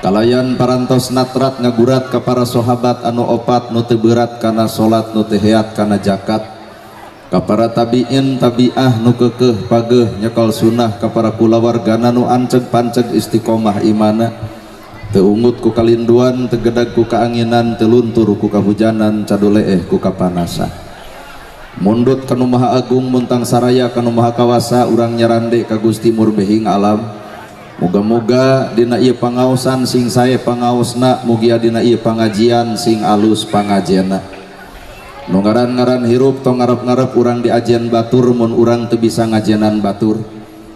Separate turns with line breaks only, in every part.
kalayan parantos natrat ngagurat ka para sahabat anu opat nu teu berat kana salat nu teu heat kana zakat, ka para tabiin tabiah nu keukeuh pageuh nyekel sunnah, ka para kulawargana nu anceg panceg istiqomah imana, teu ungut ku kalinduan, teu gedag ku kaanginan, teu luntur ku kahujanan, cadu leeh ku kapanasan. Mundut kanu maha agung muntang saraya kanu maha kawasa, urang nyarande ka Gusti murbehing alam. Moga-moga dina ieu pangaosan sing sae pangaosna, mugia dina ieu pangajian sing alus pangajianna. Nu ngaran-ngaran hirup tong ngarep-ngarep urang diajian batur mun urang teu bisa ngajianan batur.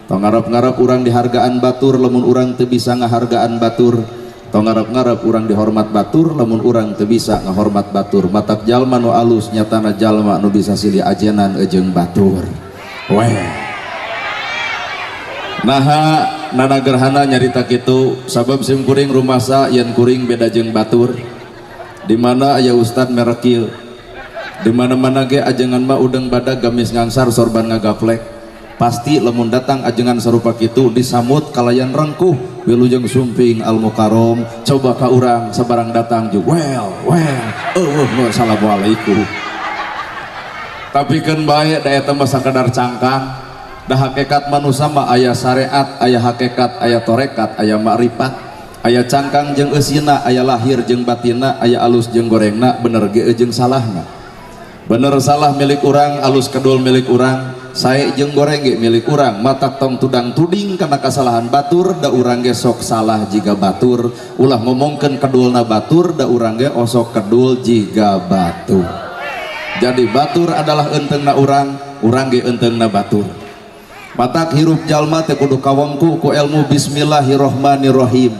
Tong ngarep-ngarep urang dihargaan batur lamun urang teu bisa ngahargaan batur. Tong ngarep-ngarep urang dihormat batur lamun urang teu bisa ngahormat batur. Matak jalma nu alus nyatana jalma nu bisa silih ajenan ejeung batur. Weh. Naha nana gerhana nyarita kitu sabab sim kuring rumasa yen kuring beda jeung batur. Di mana aya ustad merek kieu, di mana-mana ge ajengan mah udeng badag gamis ngansar sorban ngagaplek. Pasti lamun datang ajengan sarupa kitu disambut kalayan rengkuh wilujeng sumping al mukarom, coba ka urang sabarang datang jeung well assalamualaikum. Tapi keun bae da eta mah sakadar cangkang. Da hakikat manusia mah aya syariat, aya hakikat, aya torekat, aya makrifat, aya cangkang jeung eusina, aya lahir jeung batina, aya alus jeung gorengna, bener ge jeung salahna. Bener salah milik urang, alus kedul milik urang, sae jeung goreng ge milik urang. Matak tong tudang tuding kana kasalahan batur, da urang ge sok salah jiga batur. Ulah ngomongkeun kedulna batur, da urang ge osok kedul jiga batur. Jadi batur adalah enteungna urang ge enteungna batur. Matak hirup jalma teh kudu kawengku ku ilmu bismillahirrahmanirrahim.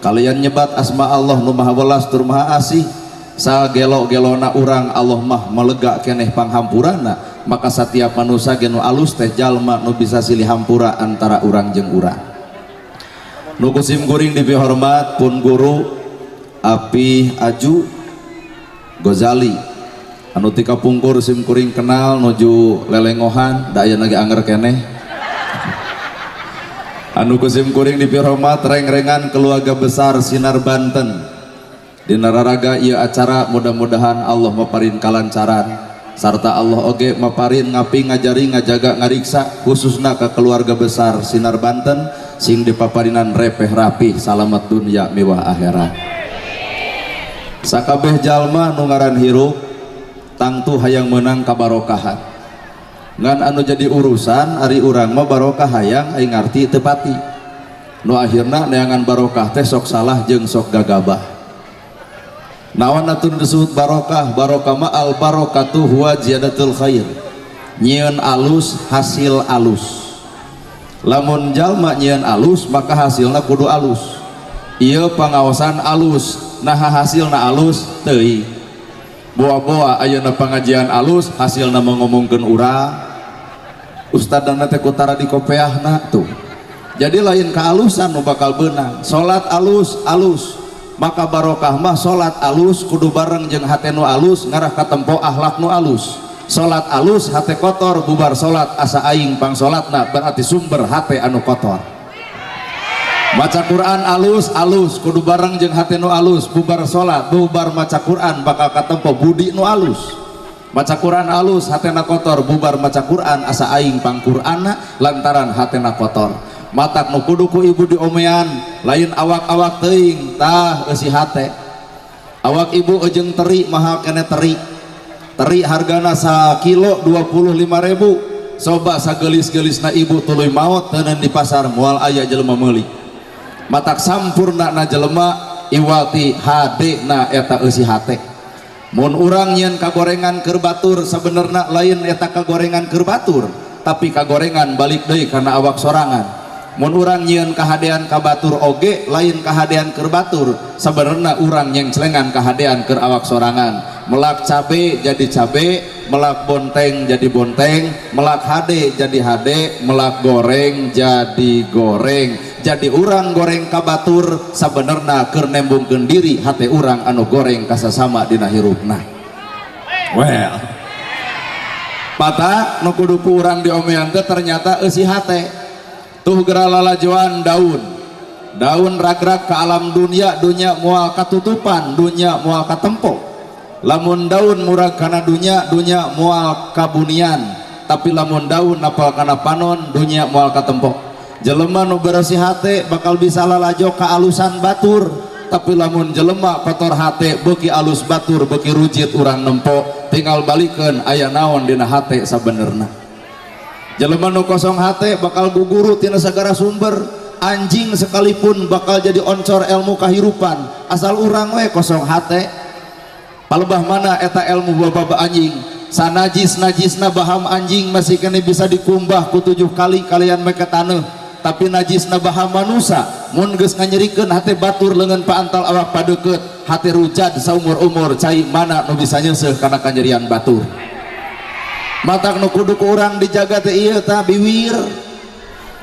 Kalian nyebat asma Allah nu maha welas tur maha asih. Sagelo-gelona urang Allah mah melega keneh panghampurana, maka setiap manusia ge nu alus teh jalma nu bisa silih hampura antara urang jeung urang. Nu kusim kuring dipihormat pun guru Apih Aju Ghazali anu ti kapungkur sim kuring kenal nuju lelengohan da aya ge anger keneh. Anu kusim kuring dipihormat reng-rengan keluarga besar Sinar Banten. Dina raraga ieu acara mudah-mudahan Allah maparin kalancaran sarta Allah oge maparin ngapi ngajari ngajaga ngariksa khususna ka keluarga besar Sinar Banten sing dipaparinan repeh rapih salamet dunya mewah akhirat. Sakabeh jalma nu ngaran hirup tangtu hayang meunang kabarokahan. Ngan anu jadi urusan ari urang mah barokah hayang aing ngarti teu pati. Nu akhirna neangan barokah teh sok salah jeung sok gagabah. Naon atun disebut barokah? Barokah mah al barokatu huwa ziyadatul khair. Nyieun alus hasil alus. Lamun jalma nyieun alus maka hasilna kudu alus. Ieu pangaosan alus, naha hasilna alus teuing. Boa-boa ayeuna pangajian alus hasilna mengomongkeun urang. Ustadana teh kutara di kopeahna tuh. Jadi lain kealusan nu bakal beunang. Salat alus alus. Maka barokah mah salat alus kudu bareng jeung hate nu alus ngarah ka tempo akhlak nu alus. Salat alus hate kotor bubar salat asa aing pang salatna berarti sumber hate anu kotor. Maca Quran alus alus kudu bareng jeung hate nu alus bubar salat bubar maca Quran bakal ka tempo budi nu alus. Maca Quran alus hatena kotor bubar maca Quran asa aing pang Qur'anna lantaran hatena kotor. Matak nu kudu ku ibu diomean lain awak-awak teuing tah eusi hate. Awak ibu jeung teri mahal kene teri. Teri hargana sakilo 25.000. Coba sagelis-gelisna ibu tuluy maot teuneun di pasar moal aya jelema meuli. Matak sampurna na jelema iwati hade na eta eusi hate. Mun urang nyen kagorengan keur batur sabenerna lain eta kagorengan keur batur, tapi kagorengan balik deui kana awak sorangan. Mun urang nyieun kahadean ka batur oge lain kahadean keur batur, sabenerna urang nyengcelengan kahadean keur awak sorangan. Melak cabe jadi cabe, melak bonteng jadi bonteng, melak hade jadi hade, melak goreng jadi goreng. Jadi urang goreng ka batur sabenerna keur nembungkeun diri hate urang anu goreng ka sasama dina hirupna. Well, pata nu kudu ku urang diomean teh ternyata eusi hate. Tuh geura lalajoan daun daun ragrag ke alam dunia, dunia mual katutupan, dunia mual katempo. Lamun daun murag kana dunia, dunia mual kabunian. Tapi lamun daun napal kana panon, dunia mual katempo. Jelema nu bersih hate bakal bisa lalajo ka alusan batur. Tapi lamun jelema kotor hate beuki alus batur, beuki rujit urang nempo, tinggal balikeun aya naon dina hate sabenerna. Jelema nu kosong hate bakal guguru tina sagara sumber. Anjing sekalipun bakal jadi oncor ilmu kahirupan asal urang we kosong hate. Palebah mana eta ilmu bababa anjing, sanajis-najisna baham anjing masih kene bisa dikumbah ku 7 kali kalian make taneuh. Tapi najisna baham manusia mun geus nganyerikeun hate batur leungeun paantal awak padeukeut hate rujad saumur-umur cai mana nu bisa nyeuseuk kana kanyerian batur. Matak nu kudu ku urang dijaga teh ieu tah biwir.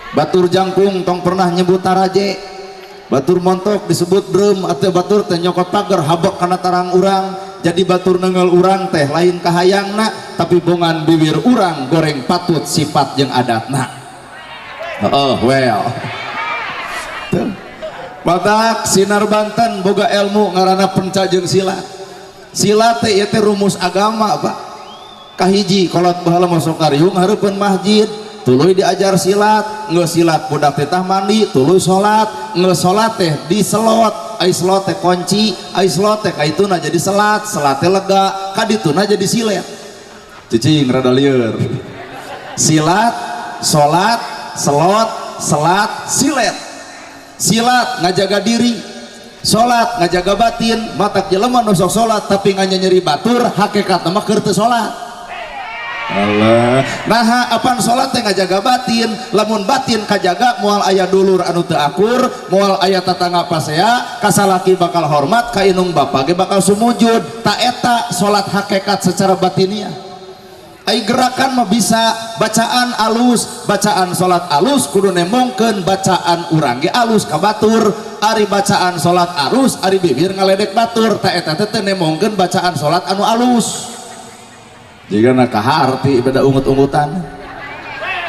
Batur jangkung tong pernah nyebut taraje, batur montok disebut drum, atau batur teh nyokot pagar habak kana tarang urang. Jadi batur nengeul urang teh lain kahayangna, tapi bongan bibir urang goreng patut sifat jeung adatna. Well matak sinar Banten boga ilmu ngaranna penca jeung silat. Silat teh ieu teh rumus agama Pak. Kahiji kolot baheula masuk kariung hareupeun masjid, tuluy diajar silat, geus silat budak teh tah mandi, tuluy salat, geus salat teh diselot, ai selot teh kunci, ai selot teh kaituna jadi selat, selat teh lega, kadituna jadi silet. Cicing rada lieur. Silat, salat, selot, selat, silet. Silat ngajaga diri, salat ngajaga batin. Matak jelema nu sok salat tapi nganyeri batur, hakikatna mah keur teu salat. Allah. Nah, apaan salat teh ngajaga batin, lamun batin kajaga moal aya dulur anu teu akur, moal aya tatangga pasea, kasalaki bakal hormat, ka inung bapa ge bakal sumujud. Ta eta salat hakikat secara batiniah. Ai gerakan mah bisa bacaan alus, bacaan salat alus kudu nemongkeun bacaan urang ge alus ka batur. Ari bacaan salat alus, ari bibir ngaledek batur, ta eta teh nemongkeun bacaan salat anu alus. Jika nak kaharti beda ungut-ungutan.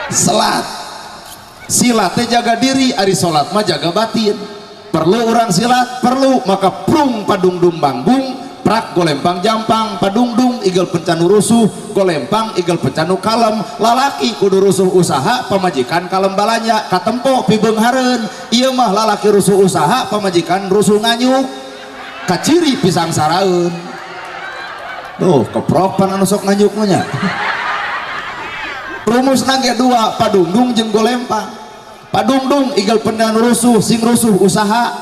Salat, silat teh jaga diri, ari salat mah jaga batin. Perlu orang silat, perlu maka prung padungdung banggung, prak golempang jampang, padungdung igel pencanu rusuh, golempang igel pencanu kalem. Lalaki kudu rusuh usaha, pamajikan kalem balanya, katempo pibeung hareun. Ieu mah lalaki rusuh usaha, pamajikan rusuh nganyuk, kaciri pisang saraeun. Tuh kepropan anu sok nganyuknya. Rumusna ge dua, padungdung jeung golempang. Padungdung igel pendan rusuh, sing rusuh usaha.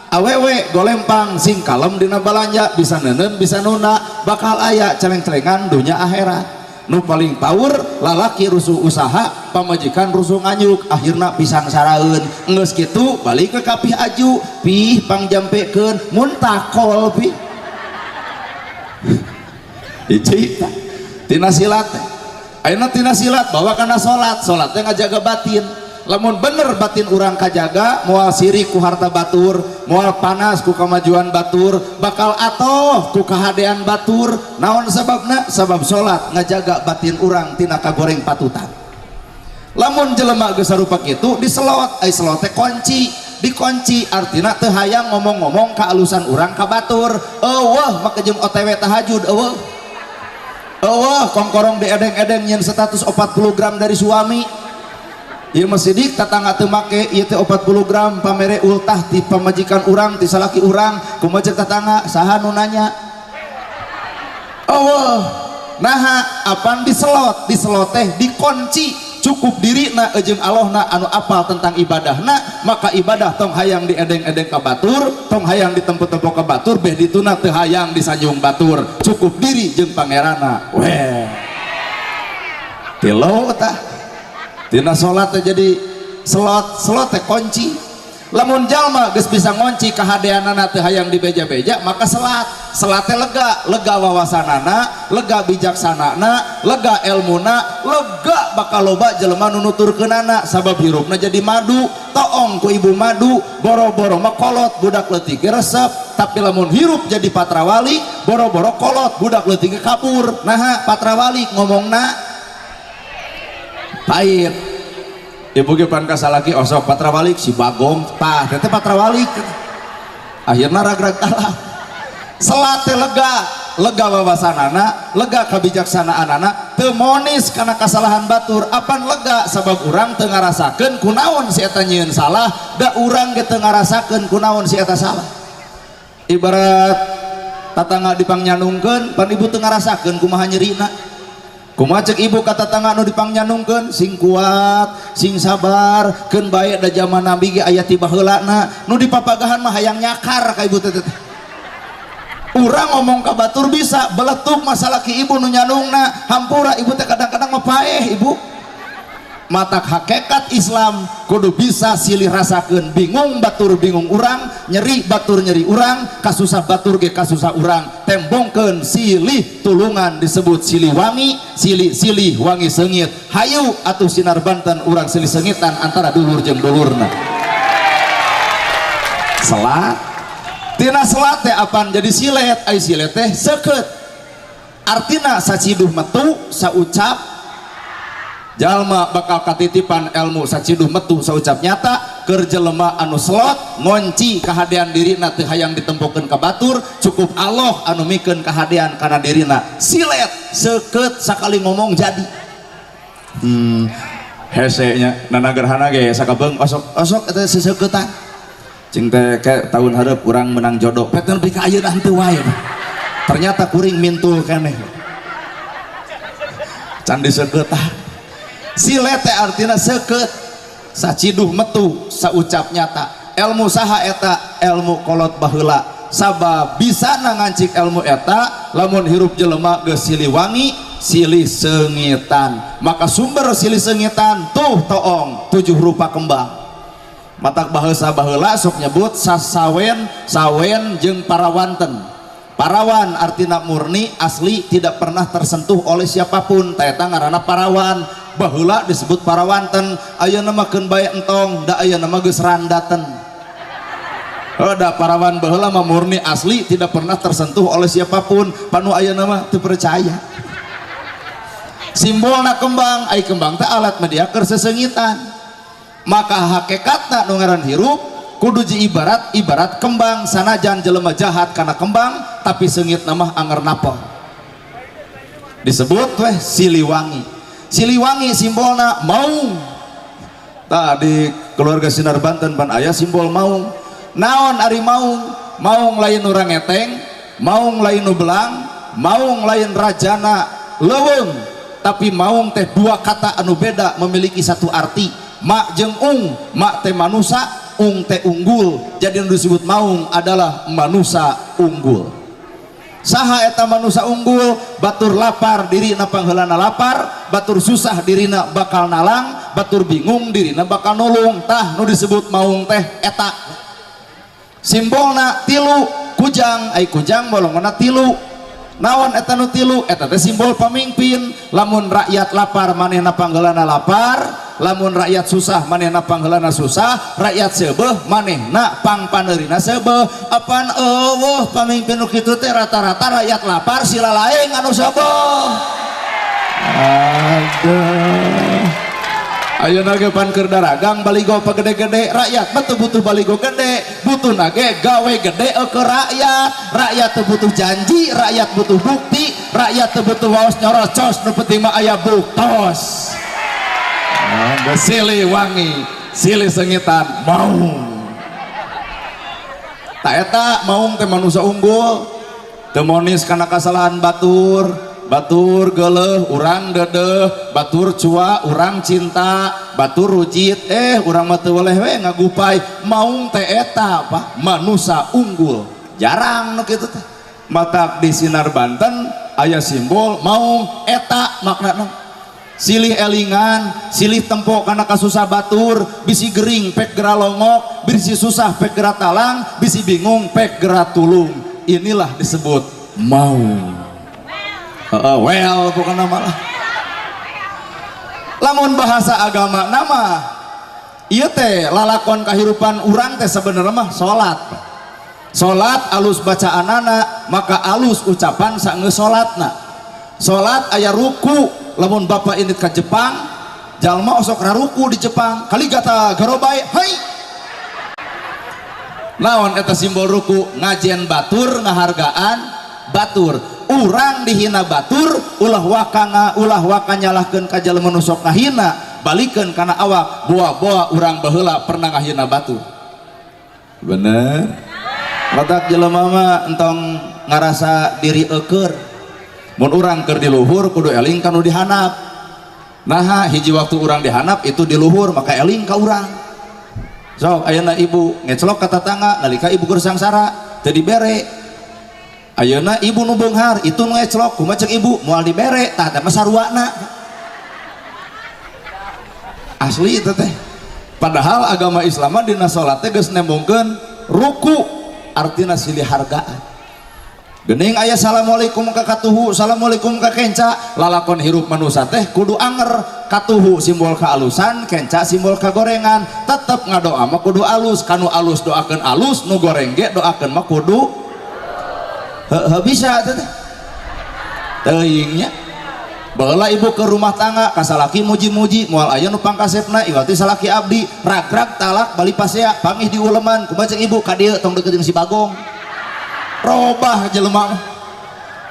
Awewe golempang sing kalem dina balanja, bisa neuneun bisa nuna, bakal aya celeng-celengan dunya akhirat. Nu paling power lalaki rusuh usaha, pamajikan rusuh nganyuk, akhirna pisang saraeun. Geus kitu balik ke kapih aju, pih pangjampekeun mun takol pih. Icita tina silat ayeuna tina silat bawa kana salat, salat teh ngajaga batin. Lamun bener batin urang kajaga, moal sirik ku harta batur, moal panas ku kamajuan batur, bakal atoh ku kahadean batur. Naon sababna? Sabab salat ngajaga batin urang tina kagoreng patutan. Lamun jelema geus sarupa kitu diselot, ai selot teh kunci, dikunci artina teu hayang ngomong-ngomong ka alusan urang ka batur. Eueuh make jeung OTW tahajud eueuh. Kongkorong di edeng-edeng nyen status 40 gram dari suami. Ieu mah sidik tatangga teu make ieu teh 40 gram pamere ultah ti pamajikan urang ti salaki urang. Kumaha ceuk tatangga saha nu nanya? Naha apan diselot, diselot teh dikunci. Cukup dirina jeung Allahna anu apal tentang ibadahna, maka ibadah tong hayang di edeng-edeng ka batur, tong hayang di tempo-tempo ka batur, beh dituna teu hayang disanjung batur. Cukup diri jeung pangeranna. Weh. Tilo tah. Tina salat teh jadi selot, selot teh kunci. Lamun jalma geus bisa ngonci kahadeanana teu hayang dibeja-beja, maka selat. Selat teh lega, lega wawasanana, lega bijaksanana, lega elmuna, lega bakal loba jelema nu nuturkeunana sabab hirupna jadi madu. Toong ku ibu madu, boro-boro mah kolot budak leutik ge resep, tapi lamun hirup jadi patrawali, boro-boro kolot budak leutik ge kabur. Naha patrawali ngomongna pahit. ibu ge pan kasalaki osok patra balik si bagong tah teh patra balik akhirna ragrag kalah salat teh lega wawasanana lega kabijaksanaanana teu monis kana kasalahan batur apan lega sabab urang teu ngarasakeun kunaon si eta nyieun salah da urang ge teu ngarasakeun kunaon si eta salah ibarat tatangga dipangnyanungkeun pan ibu teu ngarasakeun kumaha nyerina kumaha cek ibu ka tatangga nu dipangnyanungkeun sing kuat sing sabar keun bae da zaman nabi ge aya ti baheulana nu dipapagahan mah hayang nyakar ka ibu teh urang ngomong ka batur bisa beletuk masalah ki ibu nu nyanungna hampura ibu teh kadang-kadang mah paeh ibu matak hakikat Islam kudu bisa silih rasakeun bingung batur bingung urang nyeri batur nyeri urang kasusah batur ge kasusah urang tembongkeun silih tulungan disebut silih wangi silih wangi seungit hayu atuh sinar Banten urang silih seungitan antara dulur jeung dulurna salat tina salat teh apaan jadi silet ai silet teh seukeut artina saciduh metu saucap jalma bakal katitipan ilmu saciduh metu saucap nyata keur jelema anu selot ngonci kahadean dirina teu hayang ditempokeun ka batur cukup Allah anu mikeun kahadean kana dirina silet seukeut sakali ngomong jadi hese nya nanagerhana ge sakabeung osok eta seseukeuttan cing teh ke tahun hareup urang menang jodoh pet nepi ka ayeuna henteu wae ternyata kuring mintul keneh can diseukeuttan silet teh artina seukeut saciduh metu saucap nyata ilmu saha eta ilmu kolot baheula sabab bisa ngancik ilmu eta lamun hirup jelema geus silih wangi silih seungitan maka sumber silih seungitan tuh toong 7 rupa kembang matak bahasa baheula sok nyebut sasawen sawen jeung parawanten parawan artina murni asli tidak pernah tersentuh oleh siapapun eta ngaranna parawan baheula disebut parawanten ayeuna mah keun bae entong da ayeuna mah geus randaten da parawan baheula mah murni asli tidak pernah tersentuh oleh siapapun panu ayeuna mah teu percaya simbolna kembang ai kembang teh alat media keur seseungitan maka hakikatna nu ngaran hirup kudu ibarat kembang sanajan jelema jahat kana kembang tapi seungitna mah anger napol disebut weh siliwangi siliwangi simbolna maung tadi keluarga Sinar Banten pan aya simbol maung naon ari maung lain urang eteng maung lain nu belang maung lain rajana leuweung tapi maung teh dua kata anu beda memiliki satu arti mak jeung mak teh manusa teh unggul jadi yang disebut maung adalah manusa unggul saha eta manusia unggul batur lapar dirina pangheulana lapar batur susah dirina bakal nalang batur bingung dirina bakal nulung tah nu disebut maung teh eta simbolna tilu kujang ai kujang bolongna tilu naon eta nu tilu eta teh simbol pamimpin lamun rakyat lapar manehna pangheulana lapar lamun rakyat susah manehna pangheulana susah rakyat seubeuh manehna pangpaneurina seubeuh apan eueuh pamimpin nu kitu teh rata-rata rakyat lapar sila laeng anu seubeuh aduh ayeuna ge pan keur daragang baligo pagede-gede rakyat mah teu butuh baligo gede butuhna ge gawe gede ke rakyat teu butuh janji rakyat butuh bukti rakyat teu butuh waos nyorocos nu penting mah aya buktos silih wangi silih seungitan maung tak eta maung teh manusia unggul teu monis kana kasalahan batur geuleuh urang dedeh batur cua urang cinta batur rujit urang mah teu weleh we ngagupay maung teh eta apa manusia unggul jarang nu kitu teh matak di Sinar Banten aya simbol maung eta maknana silih elingan silih tempo karena kasusah batur bisi gering pek gera longok bisi susah pek gera talang bisi bingung pek gera tulung inilah disebut maung well bukan nama lah lamun bahasa agama nama ieu teh lalakon kahirupan urang teh sebenarnya mah salat alus bacaanana maka alus ucapan saenggeus salatna salat aya ruku lamun bapak ini ke Jepang jalma osok raruku di Jepang kali gata garobai hai naon eta simbol ruku ngajen batur ngahargaan batur urang dihina batur ulah waka nyalahkeun ka jalma nu sok ngahina balikeun kana awak boa-boa urang baheula pernah ngahina batur bener matak jelema mah entong ngarasa diri eukeur mun urang keur di luhur kudu eling kanu dihanap nah hiji waktu urang dihanap itu di luhur maka eling ka urang sok ayeuna ibu ngeclok ka tatangga nalika ibu keur sangsara teu dibere ayeuna ibu nu beunghar itu nu ngeclok kumaha ceuk ibu moal dibere tah teh mah sarwana asli itu teh padahal agama Islam dina salat teh geus nembongkeun ruku artina silih hargaan geuning aya assalamualaikum ka katuhu assalamualaikum ka kenca lalakon hirup manusia teh kudu anger katuhu simbol kealusan kenca simbol kagorengan tetep ngadoa mah kudu alus kanu alus doakeun alus nu goreng ge doakeun mah kudu heuh bisa teh teuing nya baheula ibu ke rumah tangga kasalaki muji-muji moal aya nu pangkasepna iwati salaki abdi ragrag talak bali pasea pangih di uleman kumaha ceuk ibu ka dieu tong deukeut jeung si Bagong robah jelema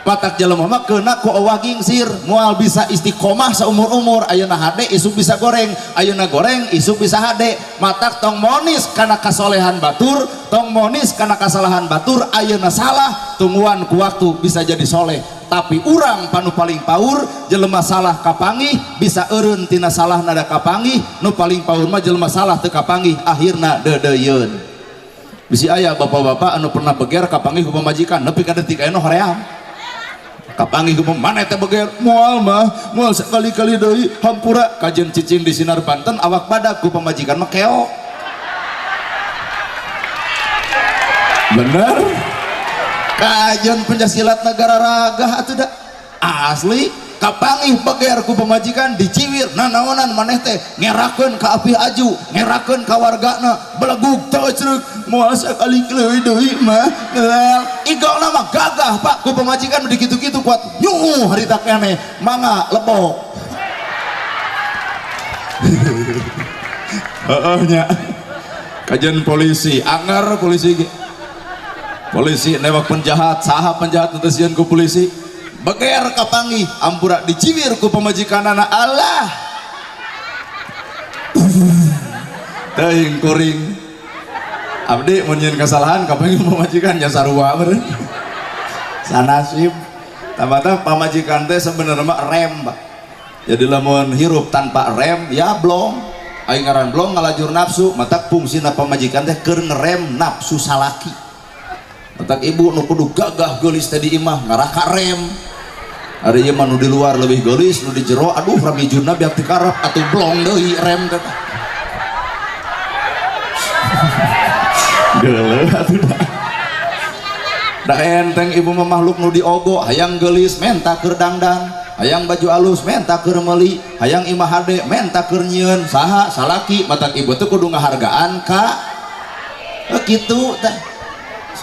matak jelema mah keuna ku euah gingsir moal bisa istiqomah saumur-umur ayeuna hade isuk bisa goreng ayeuna goreng isuk bisa hade matak tong monis kana kasolehan batur tong monis kana kasalahan batur ayeuna salah tungguan ku waktu bisa jadi soleh tapi urang panu paling paur jelema salah kapangih bisa eureun tina salah nada kapangih nu paling paur mah jelema salah teu kapangih akhirna deudeuyeun bisi aya bapak-bapak anu pernah beger kapanggih ku pamajikan nepi ka detik aya nu hoream kapanggih ku mana teh beger moal sekali-kali deui hampura kajen cicing di Sinar Banten awak badak ku pamajikan mah keok bener kajen penjasilat negara ragah atuh da asli kapanggih beger ku pamajikan diciwir nanaonan maneh teh ngerakeun ka api aju ngerakeun ka wargana belegug teu ceuk moal sakali deui mah igona mah gagah pak ku pamajikan di kitu-kitu kuat nyuh harita keneh mangga lebok heeh nya kajian polisi anggar polisi newak penjahat saha penjahat teu sieun ku polisi beger kapanggih ampura diciwir ku pamajikanana Allah teuing kuring abdi mun nyeun kasalahan kapanggih pamajikan nya sarua meureun sanasib tamata pamajikan teh sebenarnya mah rem Pak jadi lamun hirup tanpa rem ya blong aing ngaran blong ngalajur nafsu matak fungsina pamajikan teh keur ngerem nafsu salaki matak ibu nu kudu gagah geulis teh di imah ngarah ka rem ada ieu mah nu di luar lebih geulis nu di jero aduh ramijuna biak dikarep atuh blong deui rem teh geuleuh atuh da enteng ibu mah makhluk nu diogo hayang geulis menta keur dangdang hayang baju alus menta keur meuli hayang imah hade menta keur nyieun saha salaki matak ibu teh kudu ngahargaan ka kitu teh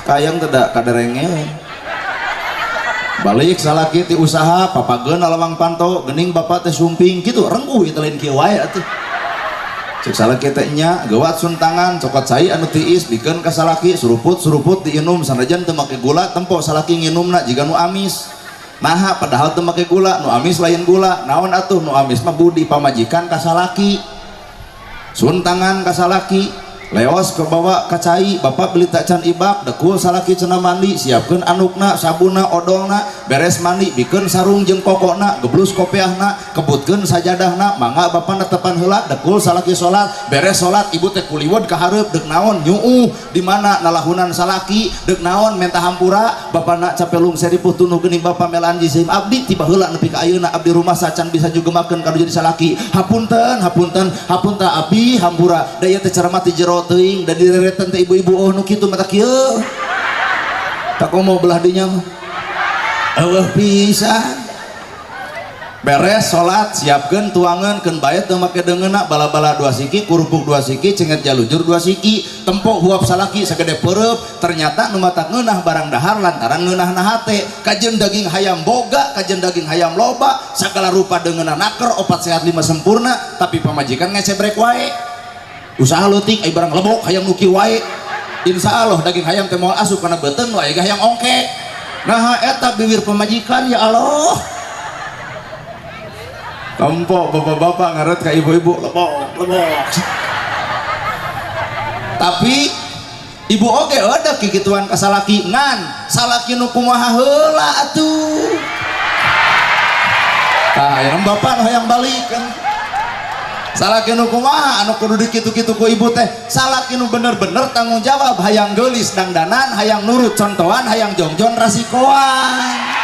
kayang teh da kaderengeun balik salaki ti usaha papageun alawang panto geuning bapak teh sumping kitu rengguh ieu lain kieu wae atuh cek salaki teh nya geuwat suntangan cokot cai anu tiis bikeun ka salaki suruput diinum sanajan teu make gula tempo salaki nginumna jiga nu amis naha padahal teu make gula nu amis lain gula naon atuh nu amis mah budi pamajikan ka salaki suntangan ka salaki leos ke bawa ka cai bapak beli tak can ibak dekul salaki cenah mandi siapkeun anukna sabuna odolna beres mandi bikeun sarung jeung kokona geblus kopiahna kebutkeun sajadahna mangga bapak netepan heula dekul salaki salat beres salat ibu teh kuliwed ka hareup deuk naon nyuuh di mana nalahunan salaki deuk naon menta hampura bapana capelung seripuh tunu geuning bapak melaan jizim abdi tiba heula nepi ka ayeuna abdi rumah sacan bisa juga makeun kanu jadi salaki hapunten abdi hampura daya teh ceramah ti jero teuing da direretan teh ibu-ibu oh nu kitu mata kieu tak mau belah dinya mah eueuh pisan beres salat siapkeun tuangan keun bae teu make deungeuna bala-bala 2 siki kurupuk 2 siki cenget jalujur 2 siki tempo huap salaki sagede peureup ternyata nu matak ngeunah barang dahar lantaran ngeunahna hate kajeun daging hayam boga kajeun daging hayam loba sagala rupa deungeuna naker 4 sehat 5 sempurna tapi pamajikan ngecebrek wae usaha leutik aya barang lebok hayam nuki wae insyaallah daging hayam teh moal asup kana beuteung wae hayam ongke nah eta bibir pamajikan ya Allah Kompok bapak-bapak ngaret ke ibu-ibu lebok tapi ibu oge ada kikituan ka salaki ngan salaki nu kumaha heula atuh tah aya bapak nu hayang balik kan salaki nu kumaha anu kudu dikitu-kitu ku ibu teh salaki nu bener-bener tanggung jawab hayang geulis dangdanan hayang nurut contohan hayang jongjon rasikoan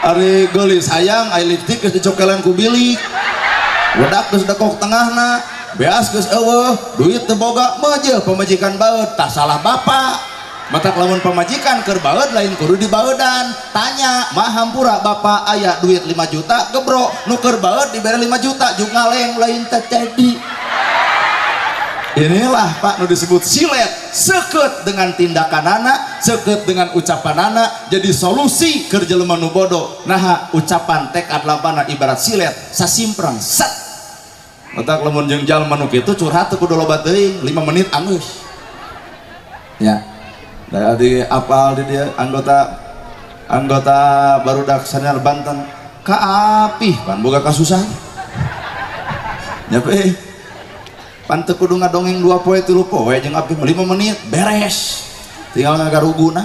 ari geulis hayang aya lipstik geus dicokelan ku bilik wedak geus dekok tengahna beas geus eueuh duit teu boga meujeul pamajikan baeud tah salah bapak matak lamun pamajikan keur baeud lain kudu dibaeudan tanya mah hampura bapak aya duit 5 juta gebro nu keur baeud dibere 5 juta juk ngaleng lain teh jadi inilah Pak nu disebut silet seukeut dengan tindakanana seukeut dengan ucapanana jadi solusi keur jelema nu bodoh nah ucapan tekad lampana ibarat silet sasimprang sat matak lamun jeung jalma nu kitu curhat teu kudu loba teuing 5 menit angeus ya tadi apal di dia anggota barudak Sanyar Banten kaapih pan boga kasusahan nyape pan teu kudu ngadongeng 2 poe 3 poe jeung apih 5 menit beres tinggal ngagaruguna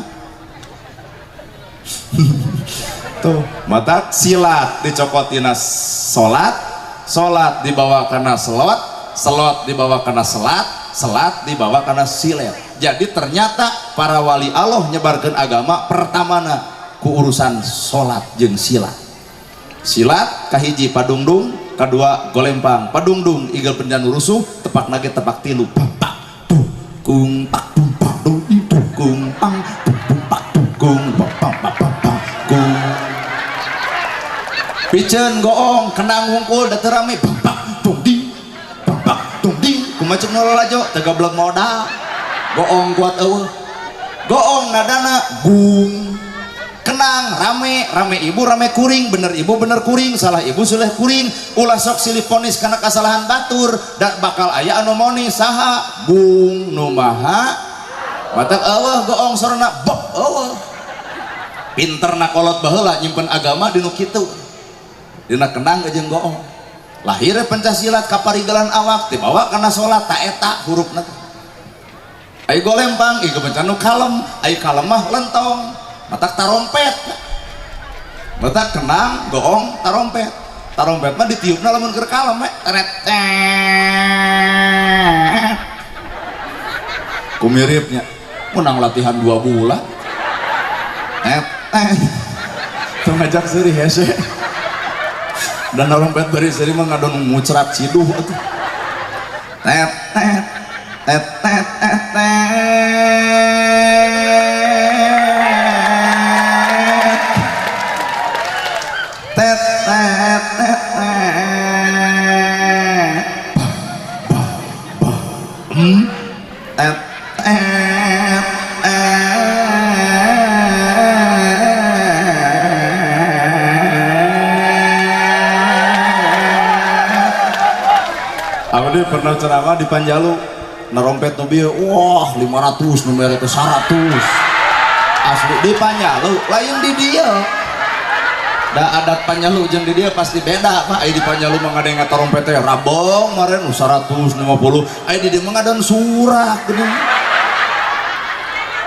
tuh matak silat dicokotina salat dibawa kana selot dibawa kana selat dibawa kana silet jadi ternyata para wali Allah nyebarkeun agama pertamana ku urusan salat jeung silat kahiji padungdung kadua golempang padungdung igel pendan rusuh tepak nage tepak tilu pak kung pak pak kung pang pak kung pak kung piceun goong kenang hungkul da teu rame pak tung ding kumacuk nololajo teu gablek modal goong kuat eueuh goong nadana gung kenang rame ibu rame kuring bener ibu bener kuring salah ibu salah kuring ulah sok silih ponis karena kesalahan batur dan bakal aya anu moni saha bung nu maha matak eueuh goong sorona bok eueuh pinterna kolot baheula nyimpen agama dinu kitu dina kenang jeung goong lahir Pancasilat kaparigelan awak dibawa kana salat ta eta hurufna ai golempang ieu bencana kalem ai kalem mah lentong matak tarompet matak kenang goong tarompet mah ditiupna lamun keur kalem teret kumiripnya menang latihan 2 bulan tuh ngajak seuri hese dan tarompet bari seuri mah ngadon mucrat ciduh atuh tet Abdi pernah ceramah di Panjalu narompet nu bieu wah 500 nu mere teh 100 asli di Panjalu lain di dieu da adat Panjalu jeung di dieu pasti beda Pak aya di Panjalu mah ngade ngatarompet teh rabong maren 150 aya di dieu mah ngadon surak geuning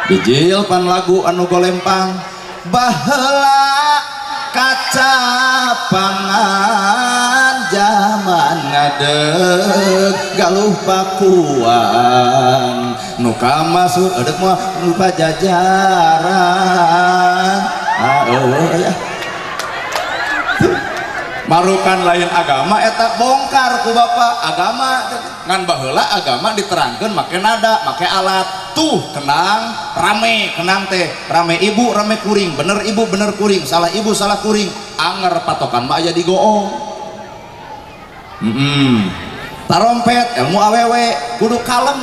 bijil pan lagu anu golempang baheula kaca pangan zaman ngadeg galuh pakuan nu kamasur edek mah nu pajajaran ya marukan lain agama eta bongkar ku bapak agama ngan baheula agama diterangkeun make nada make alat tuh kenang rame kenang teh rame ibu rame kuring bener ibu bener kuring salah ibu salah kuring anger patokan mah aya digoong. Tarompet ilmu awewe kudu kalem,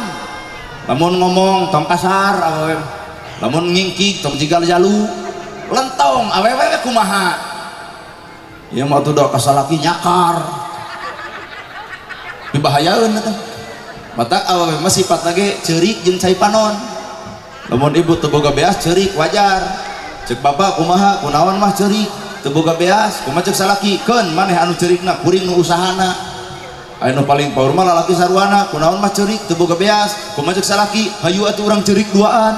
lamun ngomong tong kasar awewe, lamun ngingkik tong jigal jalu lentong awewe kumaha ieu mah tuh doa kasalaki nyakar dibahayaeun eta mata awewe mah sifat lagi ceurik jeung cai panon, lamun ibu teu boga beas ceurik wajar, cek bapak kumaha kunaon mah ceurik teu boga beas kumaha cek salaki keun maneh anu ceurikna kuring nu usahana anu paling paur mah lalaki sarwana kunaon mah ceurik teu boga beas kumaha cek salaki hayu atuh urang ceurik duaan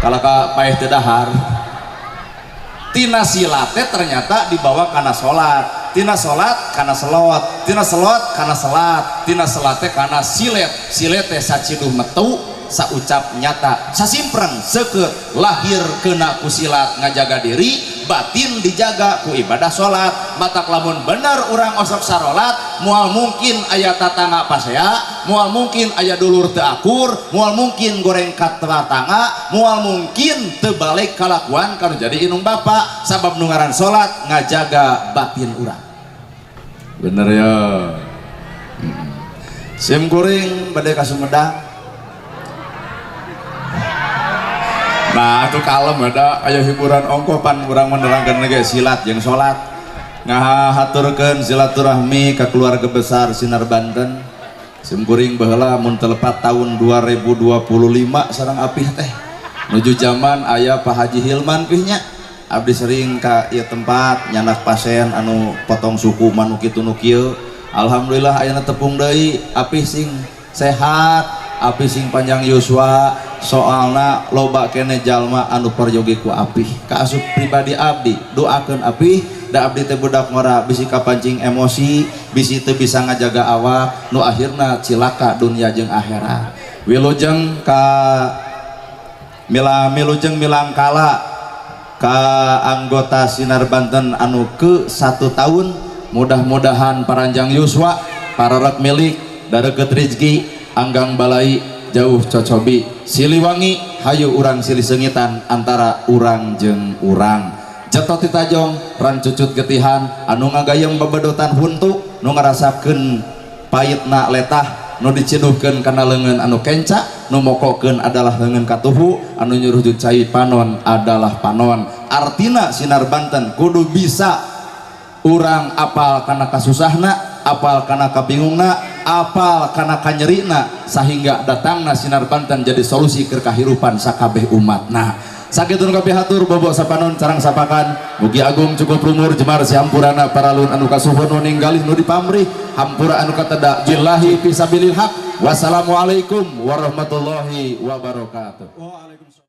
kalaka paeh teu dahar. Tina silat teh ternyata dibawa kana salat, tina salat kana selot, tina selot kana salat, tina salat teh kana silet, silet teh saciduh metu saucap nyata sasimpreng seukeut lahir kena ku silat ngajaga diri batin dijaga ku ibadah salat. Matak lamun bener urang osok sarolat moal mungkin aya tatangga pasea, moal mungkin aya dulur teu akur, moal mungkin goreng ka tatangga, moal mungkin teu balik kalakuan kanu jadi inung bapa sabab nu ngaran salat ngajaga batin urang. Bener ya. Sim kuring bade ka Sumedang. Nah itu kalem ada aya hiburan ongkopan urang menerangkeun ge silat jeung salat ngahaturkeun silaturahmi ka keluarga besar Sinar Banten. Sim kuring baheula mun telepat tahun 2025 sareng apih teh nuju zaman aya Pak Haji Hilman pihnya abdi sering ka ieu tempat nyandak pasien anu potong suku manu kitu nu kieu. Alhamdulillah ayeuna tepung deui apih sing sehat apih sing panjang yuswa soalna loba kene jalma anu perjogi ku apih ka asup pribadi abdi doakeun apih da abdi teh budak ngora bisi kapancing emosi bisi teu bisa ngajaga awak nu akhirna cilaka dunia jeung akhirat. Wilujeng ka milujeng milangkala ka anggota Sinar Banten anu ke 1 tahun mudah-mudahan paranjang yuswa pararek milik dareget rezeki anggang balai jauh cocobi siliwangi hayu urang silih sengitan antara urang jeung urang jetot titajong ran cucut getihan anu ngagayem bebedotan huntu nu ngarasakeun payitna letah nu diciduhkeun kana leungeun anu kenca nu mokokeun adalah leungeun katuhu anu nyuruh cai panon adalah panon. Artina Sinar Banten kudu bisa urang apal kana kasusahna apal kana kabingungna apal kana kanyerina sehingga datangna Sinar Banten jadi solusi keur kahirupan sakabeh umatna. Sakitu kabeh hatur bobo sapanon carang sapakan mugi agung cukup umur jemar si hampurana paralun anu kasuhun nu ninggalih nu dipamrih hampura anu kateda billahi fisabilil haq. Wassalamualaikum warahmatullahi wabarakatuh.